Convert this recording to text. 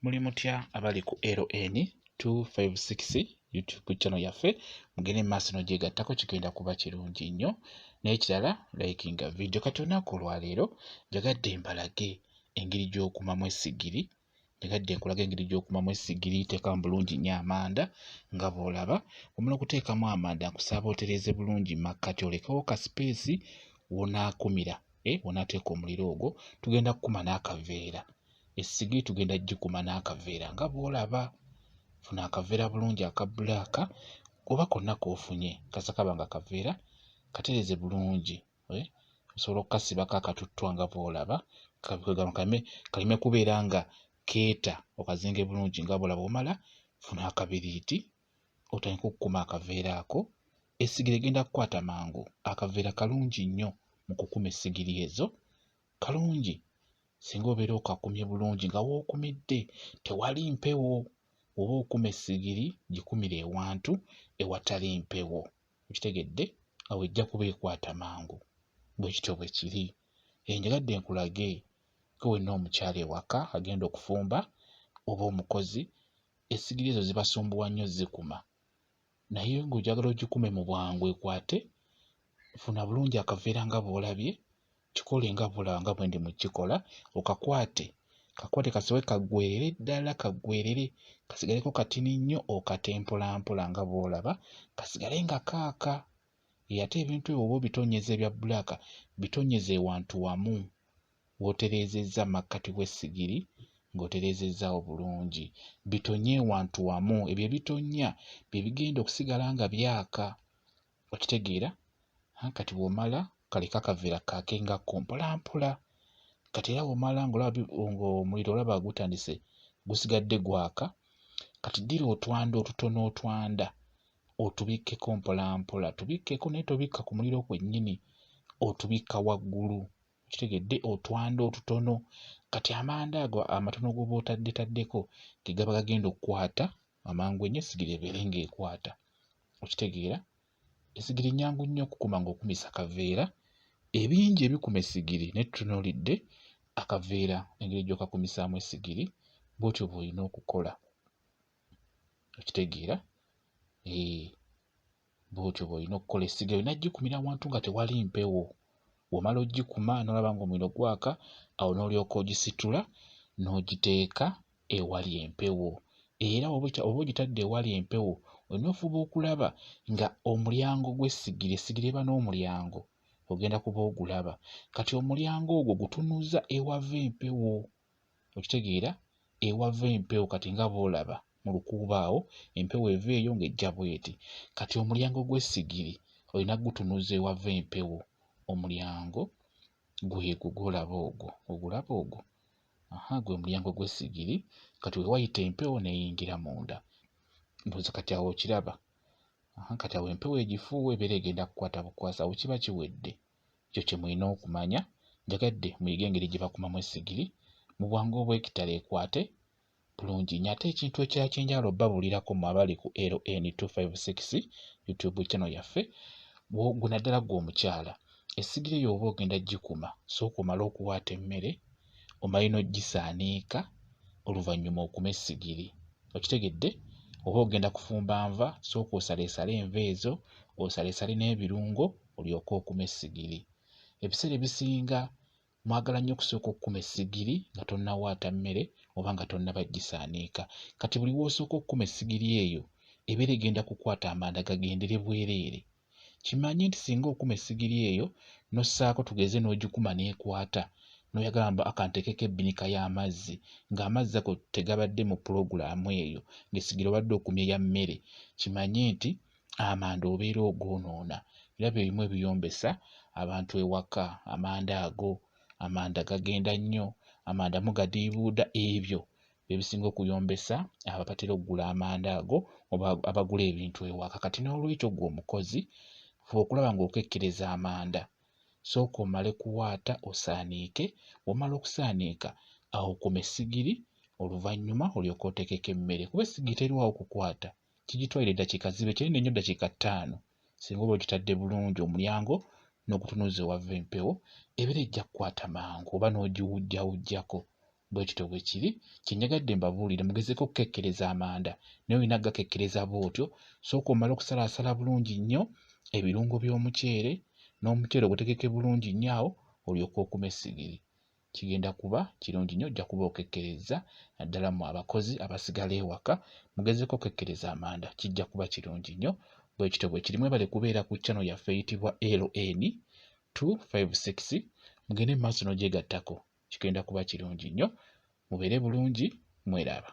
Muli mutya abali ku LN 256 YouTube channel yaffe mugende maaso n'ogyegattako kigenda kuba kirungi nnyo n'ekirala likinga video kati olunaku olwaleero njagadde mbalage engeri gy'okumamu essigiri teekamu bulungi nnyo amanda nga bw'olaba omala okuteekamu amanda nkusaaba otereeze bulungi makkati olekewo ka space wonaakumira wonaateeka omuliro ogwo tugenda kukuma n'akaveera essigiri tugenda gikuma n'akaveera nga bw'olaba funa akaveera bulungi aka bbulaaka oba konna k'ofunye kasa kaba nga kaveera katereeze bulungi osobola okukasibako akatuttwa nga bw'olaba kaleme kubeera nga keeta okazinge bulungi nga bw'olaba omala funa akabiriiti otandika okukuma akaveera ako essigiri egenda kukwata mangu akaveera kalungi nnyo mu kukuma essigiri ezo kalungi singa obeera okakumye bulungi nga w'okumidde tewali mpewo oba okuma essigiri gikumire ewantu ewatali mpewo okitegedde awo ejja kuba ekwata mangu bwe kityo bwe kiri njagadde nkulage ko wenna omukyala ewaka agenda okufumba oba omukozi essigiri ezo zibasumbuwa nnyo zikuma naye ng'ojagala ogikume mu bwangu ekwate funa bulungi akaveera nga bw'olabye kikole nga bw'olaba nga bwe ndi mu kikola okakwate kasobe kaggweerere ddala kaggweerere kasigaleko katini nnyo okate mpolampola nga bw'olaba kasigale nga kaaka ate ebintu ebyo oba obitonyeza ebya bbulaaka bitonyeze ewantu wamu w'otereezezza makkati w'essigiri ng'otereezezzaawo bulungi bitonye ewantu wamu ebyo ebitonya bye bigenda okusigala nga byaka okitegeera kati bw'omala kaleka akaveera kaake ngakko mpolampola kati era bw'omala ng'omuliro olaba gutandise gusigadde gwaka kati ddira otwanda otutono otwanda otubikkeko mpolampola tubikkeko naye tobikka ku muliro kwennyini otubikka waggulu kitegedde otwanda otutono kati amanda ago amatono g'oba otaddetaddeko ge gaba gagenda okukwata amangu ennyo essigiri ebeere ng'ekwata okitegeera essigiri nnyangu nnyo okukuma ng'okumisa kaveera ebingi ebikuma essigiri naye tutunuulidde akaveera engeri gy'okakumisaamu essigiri bw'otyo bw'olina okukola okitegeera bw'otyo bw'olina okukola essigiri olina gikumira wantu nga tewali mpewo w'omala ogikuma n'olaba ng'omuliro gwaka awo n'olyoka ogisitula n'ogiteeka ewali empewo era oba ogitadde ewali empewo olina ofuba okulaba nga omulyango gw'essigiri essigiri eba n'omulyango ogenda kuba ogulaba kati omulyango ogwo gutunuza ewava empewo okitegeera ewava empewo kati nga bw'olaba mu lukuubo awo empewo eva eyo ng'ejja bw'eti kati omulyango gw'essigiri olina gutunuza ewava empewo omulyango gwegwo gw'olaba ogwo ogulaba ogwo gwe mulyango gw'essigiri kati we wayita empewo n'eyingira munda mbuuza kati awo okiraba kati awo empewo egifuuwa ebeera egenda kukwata bukwasi awo kiba kiwedde ekyo kye mulina okumanya njagadde muyige engeri gye bakumamu essigiri mu bwangu obw'ekitalo ekwate bulungi nnyo ate ekintu ekirala kyenjagala obbabulirako mu abali ku LN 256 YouTube channel yaffe gwe naddala gwe omukyala essigiri eyo oba ogenda gikuma sooka omale okuwaata emmere omale n'ogisaaniika oluvannyuma okuma essigiri okitegedde oba ogenda kufumba nva sooka osaleesale enva ezo osaleesale n'ebirungo olyoke okuma essigiri ebiseera ebisinga mwagala nnyo okusooka okukuma essigiri nga tonnawaata mmere oba nga tonnaba gisaaniika kati buli w'osooka okukuma essigiri eyo ebeera egenda kukwata amanda gagendere bwereere kimanye nti singa okuma essigiri eyo n'ossaako tugeze n'ogikuma n'ekwata n'oyagala mba akanteekeko ebbinika y'amazzi ng'amazzi ago tegabadde mu pulogulaamu eyo ng'essigiri obadde okumye ya mmere kimanye nti amanda obeera ogoonoona era bye bimu ebiyombesa abantu ewaka amanda gagenda nnyo amanda mugadiibuuda ebyo bye bisinga okuyombesa abatera okugula amanda ago oba abagula ebintu ewaka kati n'olwekyo gwe omukozi fuba okulaba ng'okekkereza amanda sooka omale kuwaata osaaniike w'omala okusaaniika awo okuma essigiri oluvannyuma olyoke oteekeko emmere kuba essigiri terwawo kukwata kigitwalira eddakiika zibe kinene nnyo ddakiika 5 singa oba ogitadde bulungi omulyango n'ogutunuza ewava empewo ebeera ejja kukwata mangu oba n'ogiwujjawujjako bwe kityo bwe kiri. Kyenyagadde mbabuulire mugezeko okukekkereza amanda naye olina gakekkereza bw'otyo. Sooka omala okusalaasala bulungi nnyo ebirungo by'omuceere n'omuceere ogutegeke bulungi nnyo awo olyoke okume essigiri. Kigenda kuba kirungi nnyo, ojja kuba okekkereza naddala mu abakozi abasigala ewaka mugezeko okekkereza amanda, kijja kuba kirungi nnyo bwe kityo bwe kiri. Mwebale kubeera ku channel yaffe eyitibwa LN 256 mugende mu maaso n'ogyegattako, kigenda kuba kirungi nnyo. Mubeere bulungi, mweraba.